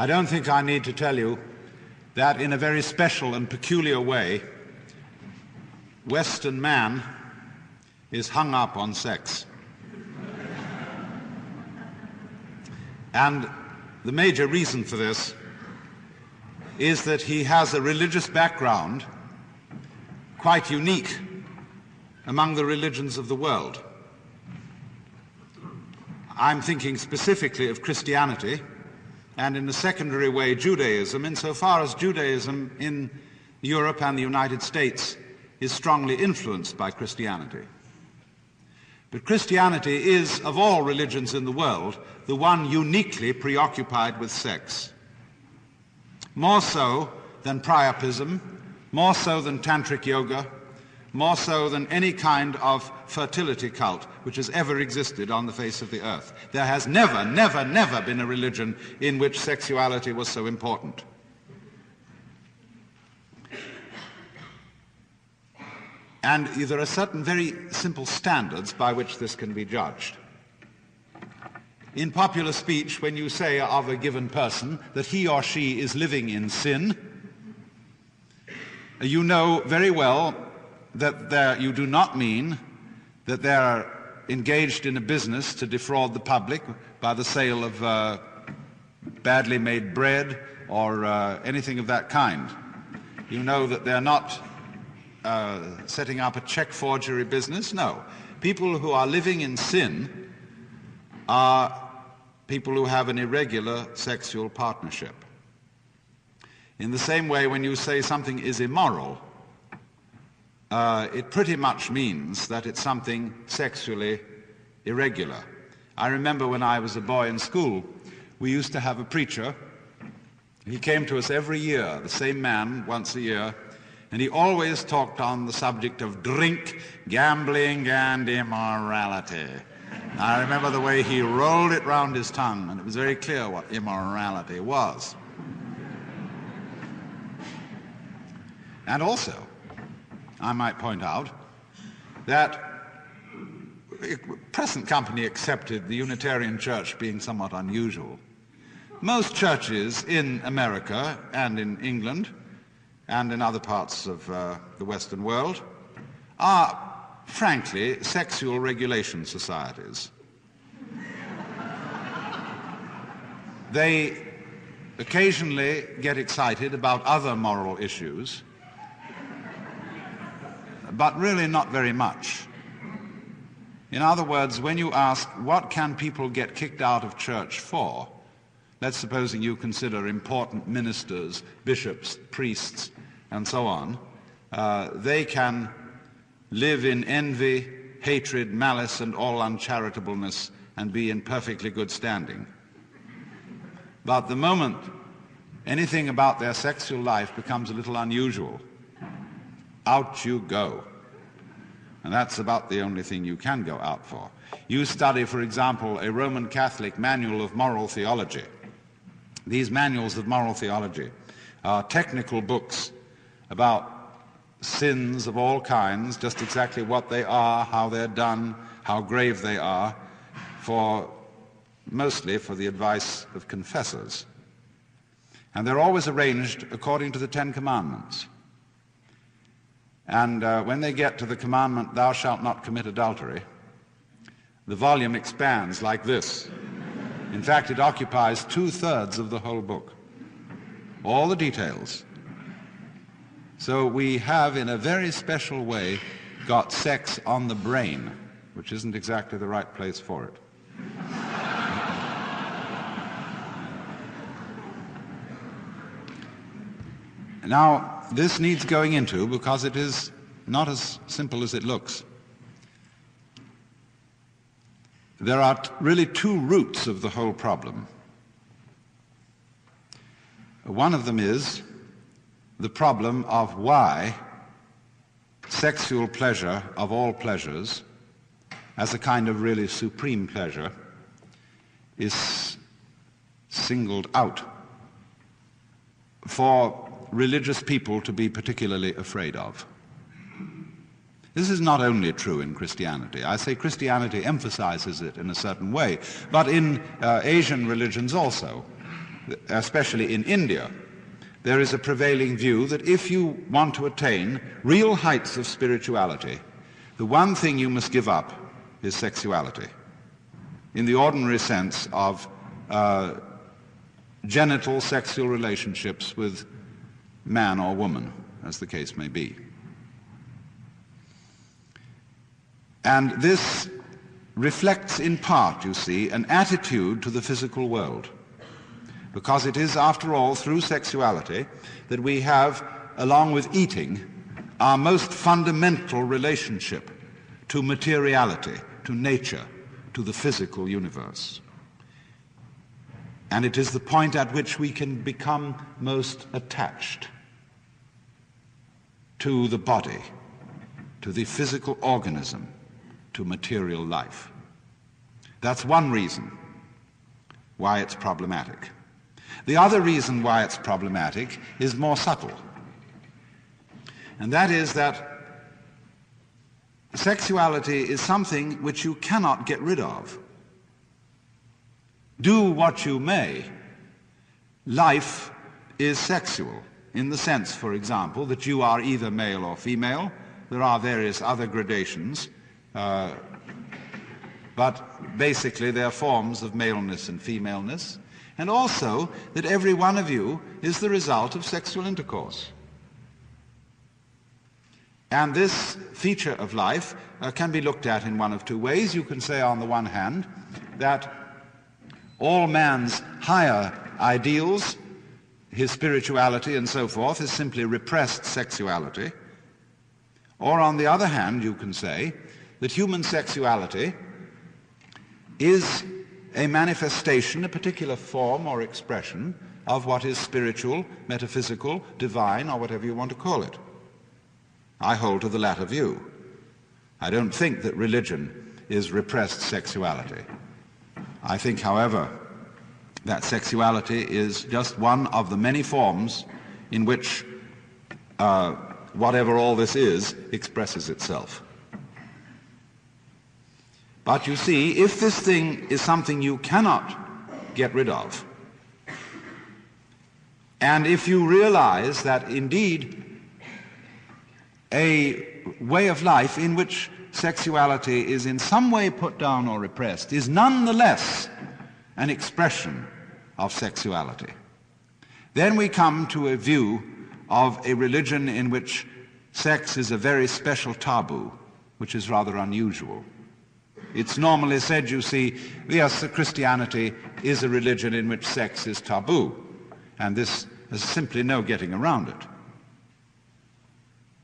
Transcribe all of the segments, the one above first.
I don't think I need to tell you that in a very special and peculiar way, Western man is hung up on sex. And the major reason for this is that he has a religious background quite unique among the religions of the world. I'm thinking specifically of Christianity, and in a secondary way Judaism, insofar as Judaism in Europe and the United States is strongly influenced by Christianity. But Christianity is, of all religions in the world, the one uniquely preoccupied with sex. More so than priapism, more so than tantric yoga, more so than any kind of fertility cult which has ever existed on the face of the earth. There has never, never, never been a religion in which sexuality was so important. And there are certain very simple standards by which this can be judged. In popular speech, when you say of a given person that he or she is living in sin, you know very well that you do not mean that they are engaged in a business to defraud the public by the sale of badly made bread or anything of that kind. You know that they're not setting up a check forgery business. No. People who are living in sin are people who have an irregular sexual partnership. In the same way, when you say something is immoral, it pretty much means that it's something sexually irregular. I remember when I was a boy in school, we used to have a preacher. He came to us every year, the same man, once a year, and he always talked on the subject of drink, gambling, and immorality. I remember the way he rolled it round his tongue, and it was very clear what immorality was. And also, I might point out that, present company accepted, the Unitarian Church being somewhat unusual, most churches in America and in England and in other parts of the Western world are, frankly, sexual regulation societies. They occasionally get excited about other moral issues, but really not very much. In other words, when you ask, what can people get kicked out of church for? Let's supposing you consider important ministers, bishops, priests, and so on. They can live in envy, hatred, malice, and all uncharitableness and be in perfectly good standing. But the moment anything about their sexual life becomes a little unusual, out you go. And that's about the only thing you can go out for. You study, for example, a Roman Catholic manual of moral theology. These manuals of moral theology are technical books about sins of all kinds, just exactly what they are, how they're done, how grave they are, mostly for the advice of confessors. And they're always arranged according to the Ten Commandments. And when they get to the commandment, thou shalt not commit adultery, the volume expands like this. In fact, it occupies 2/3 of the whole book, all the details. So we have, in a very special way, got sex on the brain, which isn't exactly the right place for it. Now, this needs going into because it is not as simple as it looks. There are really two roots of the whole problem. One of them is the problem of why sexual pleasure of all pleasures, as a kind of really supreme pleasure, is singled out for religious people to be particularly afraid of. This is not only true in Christianity. I say Christianity emphasizes it in a certain way, but in Asian religions also. especially in India, there is a prevailing view that if you want to attain real heights of spirituality, the one thing you must give up is sexuality, in the ordinary sense of genital sexual relationships with man or woman, as the case may be. And this reflects in part, you see, an attitude to the physical world, because it is, after all, through sexuality that we have, along with eating, our most fundamental relationship to materiality, to nature, to the physical universe. And it is the point at which we can become most attached to the body, to the physical organism, to material life. That's one reason why it's problematic. The other reason why it's problematic is more subtle. And that is that sexuality is something which you cannot get rid of. Do what you may, life is sexual, in the sense, for example, that you are either male or female. There are various other gradations, but basically they are forms of maleness and femaleness, and also that every one of you is the result of sexual intercourse. And this feature of life can be looked at in one of two ways. You can say, on the one hand, that all man's higher ideals, his spirituality and so forth, is simply repressed sexuality. Or on the other hand, you can say that human sexuality is a manifestation, a particular form or expression of what is spiritual, metaphysical, divine, or whatever you want to call it. I hold to the latter view. I don't think that religion is repressed sexuality. I think, however, that sexuality is just one of the many forms in which whatever all this is expresses itself. But you see, if this thing is something you cannot get rid of, and if you realize that indeed a way of life in which sexuality is in some way put down or repressed is nonetheless an expression of sexuality, then we come to a view of a religion in which sex is a very special taboo, which is rather unusual. It's normally said, you see, yes, Christianity is a religion in which sex is taboo, and there's simply no getting around it.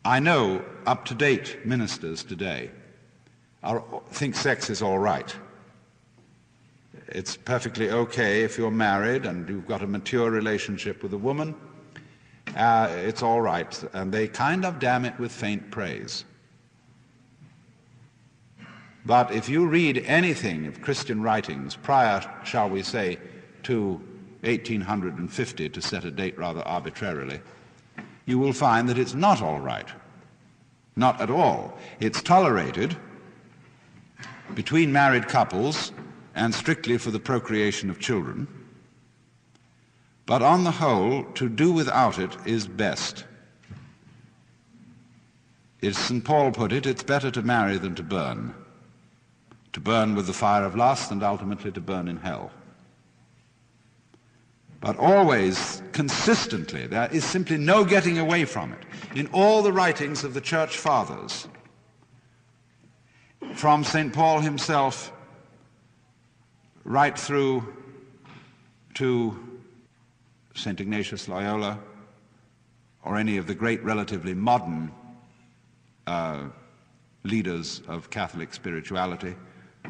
I know up-to-date ministers today think sex is all right. It's perfectly okay if you're married and you've got a mature relationship with a woman. It's all right. And they kind of damn it with faint praise. But if you read anything of Christian writings prior, shall we say, to 1850, to set a date rather arbitrarily, you will find that it's not all right. Not at all. It's tolerated between married couples and strictly for the procreation of children. But on the whole, to do without it is best. As St. Paul put it, it's better to marry than to burn with the fire of lust and ultimately to burn in hell. But always, consistently, there is simply no getting away from it. In all the writings of the Church Fathers, from St. Paul himself right through to St. Ignatius Loyola, or any of the great relatively modern leaders of Catholic spirituality,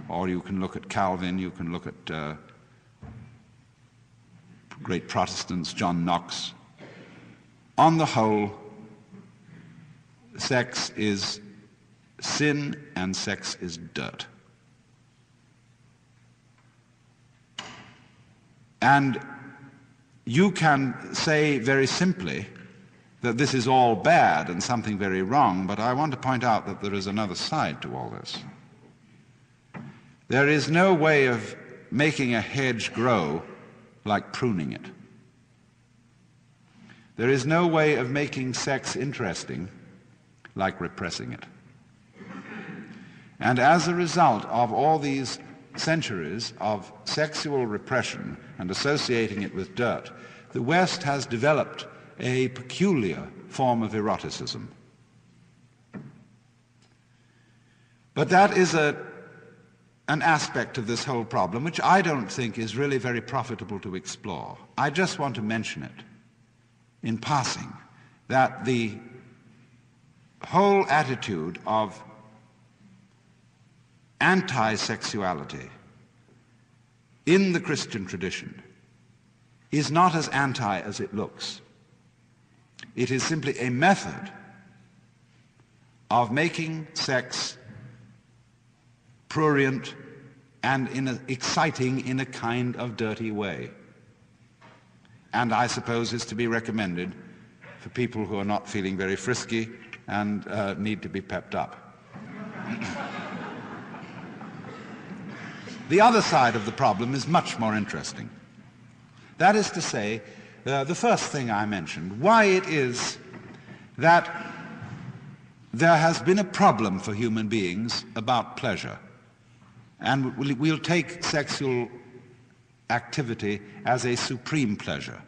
or you can look at Calvin, you can look at great Protestants, John Knox. On the whole, sex is sin and sex is dirt. And you can say very simply that this is all bad and something very wrong, but I want to point out that there is another side to all this. There is no way of making a hedge grow like pruning it. There is no way of making sex interesting like repressing it. And as a result of all these centuries of sexual repression and associating it with dirt, the West has developed a peculiar form of eroticism. But that is an aspect of this whole problem which I don't think is really very profitable to explore. I just want to mention it in passing, that the whole attitude of anti-sexuality in the Christian tradition is not as anti as it looks. It is simply a method of making sex prurient and exciting in a kind of dirty way. And I suppose is to be recommended for people who are not feeling very frisky and need to be pepped up. The other side of the problem is much more interesting. That is to say, the first thing I mentioned, why it is that there has been a problem for human beings about pleasure. And we'll take sexual activity as a supreme pleasure,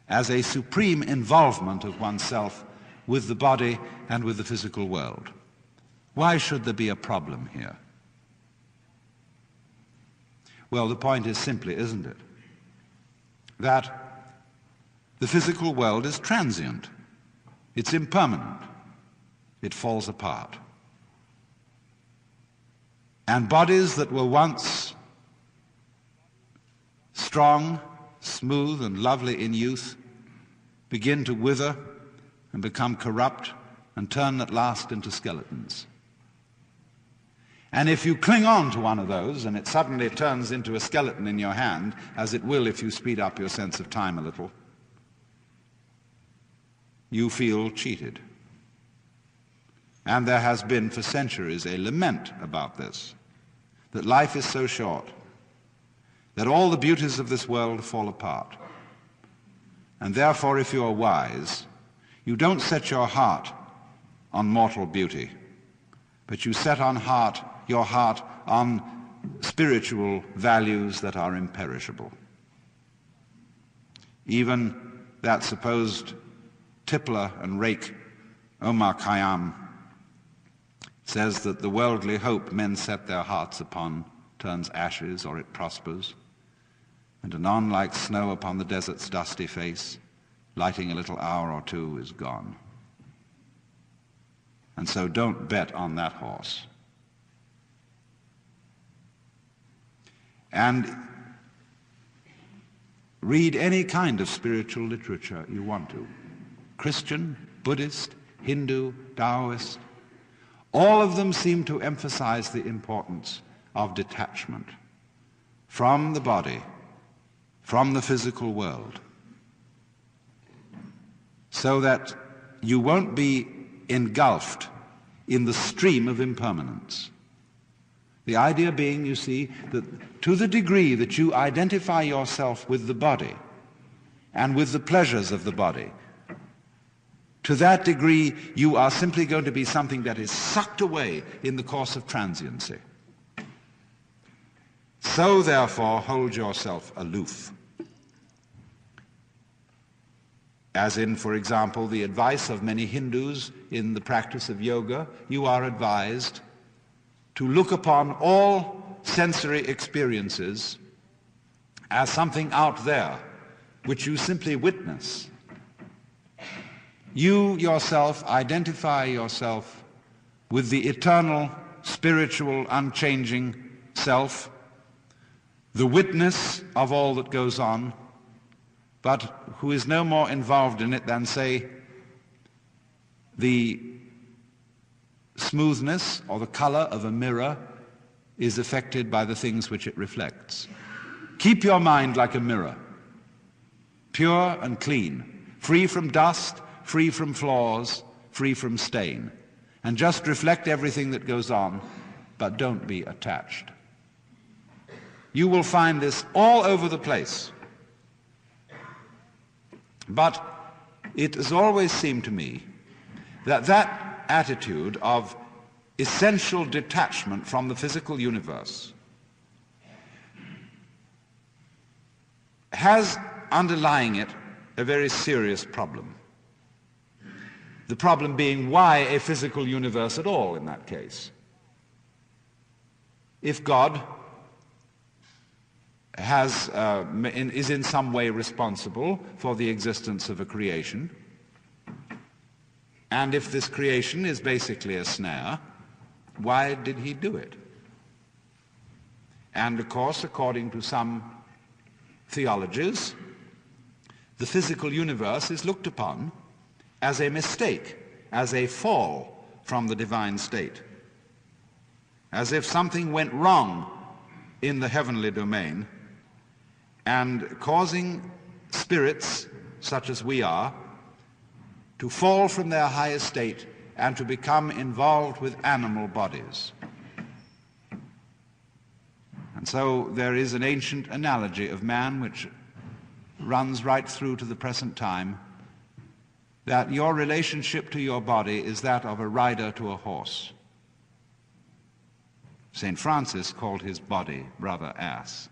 as a supreme involvement of oneself with the body and with the physical world. Why should there be a problem here? Well, the point is simply, isn't it, that the physical world is transient, it's impermanent, it falls apart. And bodies that were once strong, smooth, and lovely in youth begin to wither and become corrupt and turn at last into skeletons. And if you cling on to one of those and it suddenly turns into a skeleton in your hand, as it will if you speed up your sense of time a little, you feel cheated. And there has been for centuries a lament about this, that life is so short, that all the beauties of this world fall apart. And therefore, if you are wise, you don't set your heart on mortal beauty, but you set your heart on spiritual values that are imperishable. Even that supposed tippler and rake, Omar Khayyam, says that the worldly hope men set their hearts upon turns ashes or it prospers, and anon like snow upon the desert's dusty face, lighting a little hour or two is gone. And so don't bet on that horse. And read any kind of spiritual literature you want to. Christian, Buddhist, Hindu, Taoist. All of them seem to emphasize the importance of detachment from the body, from the physical world, so that you won't be engulfed in the stream of impermanence. The idea being, you see, that to the degree that you identify yourself with the body and with the pleasures of the body, to that degree you are simply going to be something that is sucked away in the course of transiency. So therefore, hold yourself aloof. As in, for example, the advice of many Hindus in the practice of yoga, you are advised to look upon all sensory experiences as something out there, which you simply witness. You yourself identify yourself with the eternal, spiritual, unchanging self, the witness of all that goes on, but who is no more involved in it than, say, the smoothness or the color of a mirror is affected by the things which it reflects. Keep your mind like a mirror, pure and clean, free from dust, free from flaws, free from stain, and just reflect everything that goes on, but don't be attached. You will find this all over the place. But it has always seemed to me that that attitude of essential detachment from the physical universe has underlying it a very serious problem. The problem being, why a physical universe at all in that case? If God is in some way responsible for the existence of a creation, and if this creation is basically a snare, why did he do it? And of course, according to some theologies, the physical universe is looked upon as a mistake, as a fall from the divine state, as if something went wrong in the heavenly domain and causing spirits such as we are to fall from their high estate and to become involved with animal bodies. And so there is an ancient analogy of man which runs right through to the present time, that your relationship to your body is that of a rider to a horse. St. Francis called his body brother ass.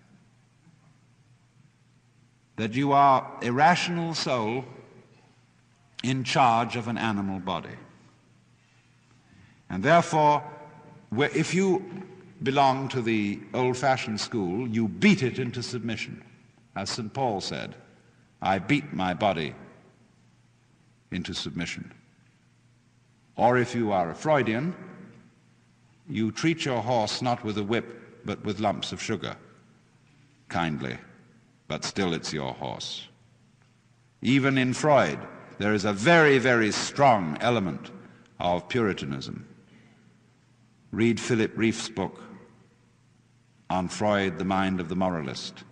That you are a rational soul in charge of an animal body. And therefore, if you belong to the old-fashioned school, you beat it into submission. As St. Paul said, I beat my body into submission. Or if you are a Freudian, you treat your horse not with a whip, but with lumps of sugar, kindly, but still it's your horse. Even in Freud, there is a very, very strong element of Puritanism. Read Philip Rief's book on Freud, The Mind of the Moralist,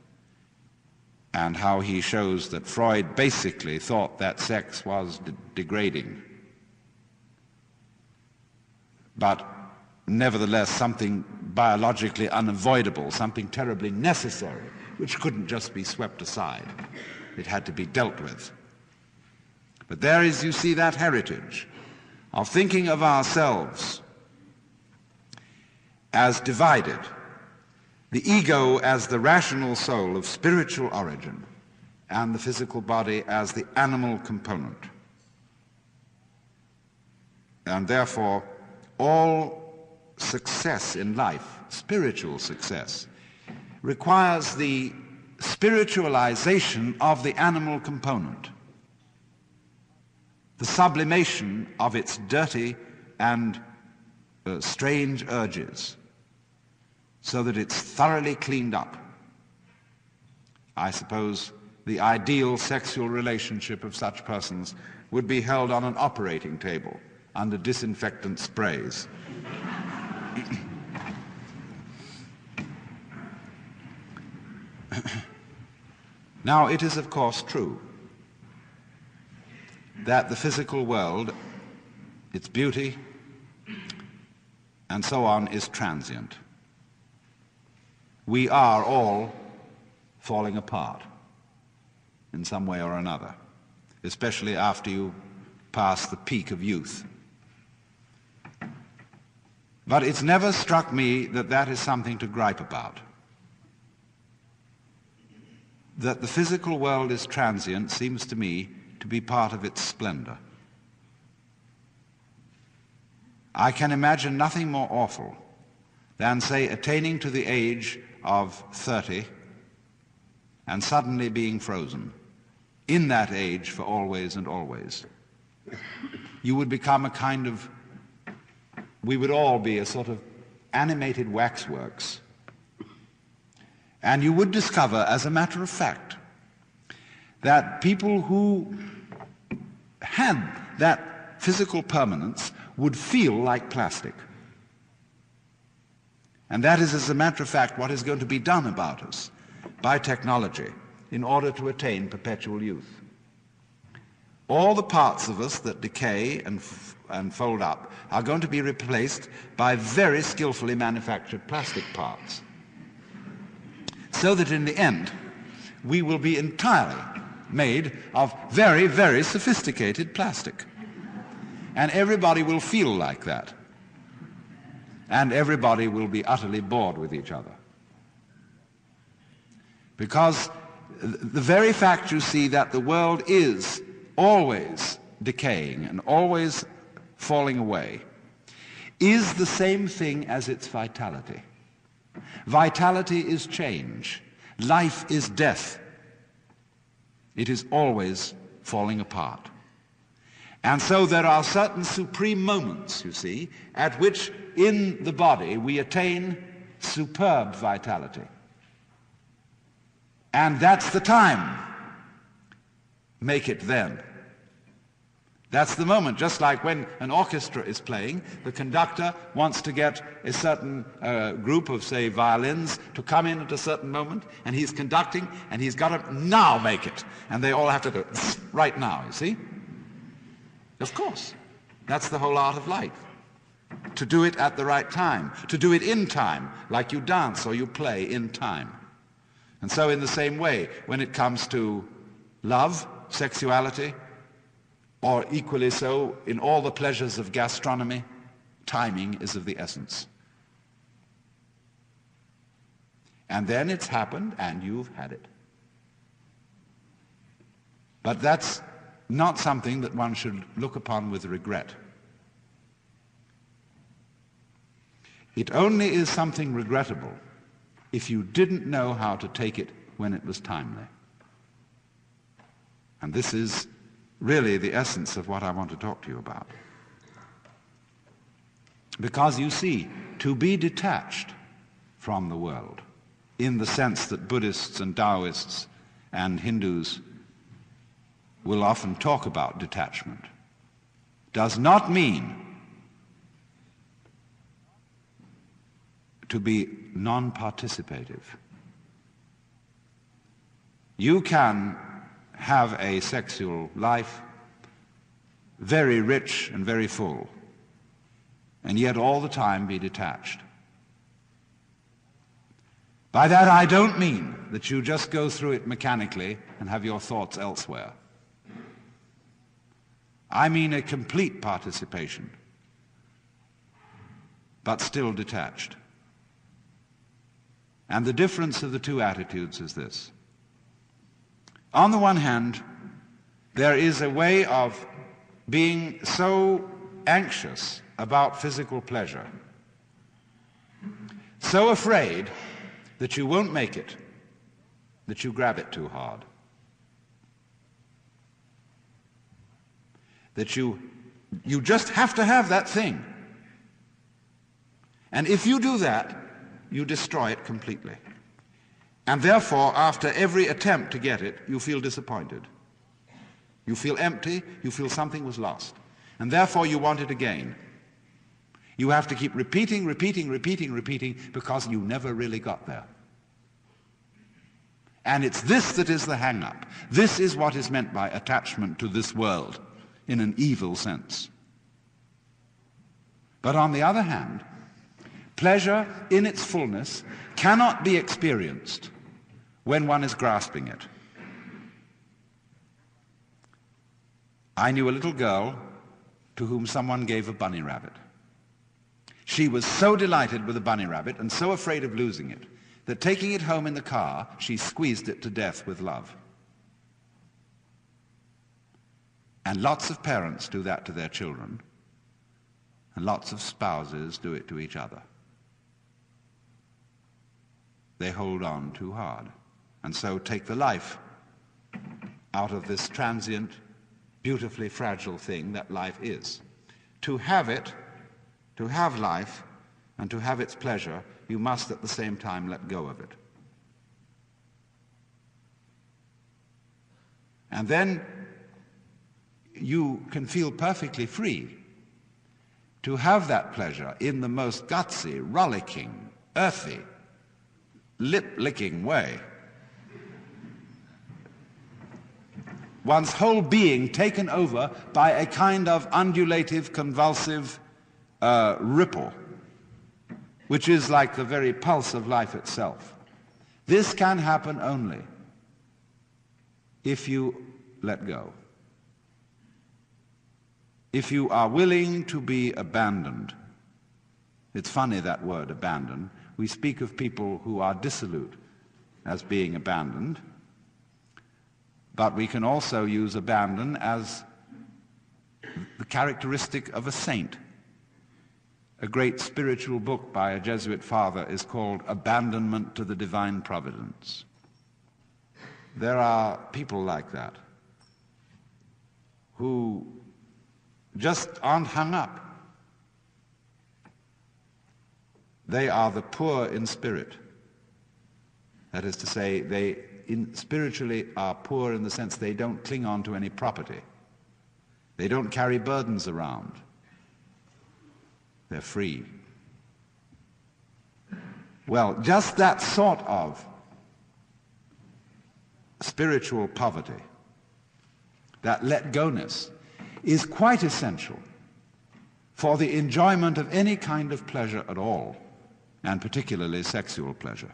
and how he shows that Freud basically thought that sex was degrading, but nevertheless something biologically unavoidable, something terribly necessary, which couldn't just be swept aside. It had to be dealt with. But there is, you see, that heritage of thinking of ourselves as divided, the ego as the rational soul of spiritual origin, and the physical body as the animal component. And therefore, all success in life, spiritual success, requires the spiritualization of the animal component, the sublimation of its dirty and strange urges, so that it's thoroughly cleaned up. I suppose the ideal sexual relationship of such persons would be held on an operating table under disinfectant sprays. Now, it is of course true that the physical world, its beauty, and so on, is transient. We are all falling apart in some way or another, especially after you pass the peak of youth. But it's never struck me that that is something to gripe about. That the physical world is transient seems to me to be part of its splendor. I can imagine nothing more awful than, say, attaining to the age of 30 and suddenly being frozen in that age for always and always. You would become a kind of, we would all be a sort of animated waxworks. And you would discover, as a matter of fact, that people who had that physical permanence would feel like plastic. And that is, as a matter of fact, what is going to be done about us by technology in order to attain perpetual youth. All the parts of us that decay and fold up are going to be replaced by very skillfully manufactured plastic parts, so that in the end we will be entirely made of very, very sophisticated plastic. And everybody will feel like that. And everybody will be utterly bored with each other. Because the very fact, you see, that the world is always decaying and always falling away is the same thing as its vitality. Vitality is change. Life is death. It is always falling apart. And so there are certain supreme moments, you see, at which in the body we attain superb vitality. And that's the time. Make it then. That's the moment, just like when an orchestra is playing, the conductor wants to get a certain group of, say, violins to come in at a certain moment, and he's conducting, and he's got to now make it. And they all have to do it right now, you see? Of course. That's the whole art of life. To do it at the right time, to do it in time, like you dance or you play in time. And so in the same way, when it comes to love, sexuality, or equally so in all the pleasures of gastronomy, timing is of the essence. And then it's happened and you've had it. But that's not something that one should look upon with regret. It only is something regrettable if you didn't know how to take it when it was timely. And this is really the essence of what I want to talk to you about. Because you see, to be detached from the world, in the sense that Buddhists and Taoists and Hindus will often talk about detachment, does not mean to be non-participative. You can have a sexual life very rich and very full, and yet all the time be detached. By that I don't mean that you just go through it mechanically and have your thoughts elsewhere. I mean a complete participation, but still detached. And the difference of the two attitudes is this. On the one hand, there is a way of being so anxious about physical pleasure, so afraid that you won't make it, that you grab it too hard, that you just have to have that thing. And if you do that, you destroy it completely. And therefore, after every attempt to get it, you feel disappointed. You feel empty, you feel something was lost. And therefore you want it again. You have to keep repeating, because you never really got there. And it's this that is the hang-up. This is what is meant by attachment to this world, in an evil sense. But on the other hand, pleasure in its fullness cannot be experienced when one is grasping it. I knew a little girl to whom someone gave a bunny rabbit. She was so delighted with the bunny rabbit and so afraid of losing it that taking it home in the car, she squeezed it to death with love. And lots of parents do that to their children, and lots of spouses do it to each other. They hold on too hard, and so take the life out of this transient, beautifully fragile thing that life is. To have it, to have life, and to have its pleasure, you must at the same time let go of it. And then you can feel perfectly free to have that pleasure in the most gutsy, rollicking, earthy, lip-licking way. One's whole being taken over by a kind of undulative, convulsive ripple, which is like the very pulse of life itself. This can happen only if you let go. If you are willing to be abandoned. It's funny, that word, abandon. We speak of people who are dissolute as being abandoned, but we can also use abandon as the characteristic of a saint. A great spiritual book by a Jesuit father is called Abandonment to the Divine Providence. There are people like that who just aren't hung up. They are the poor in spirit. That is to say, they spiritually are poor in the sense they don't cling on to any property. They don't carry burdens around. They're free. Well, just that sort of spiritual poverty, that let-go-ness, is quite essential for the enjoyment of any kind of pleasure at all, and particularly sexual pleasure.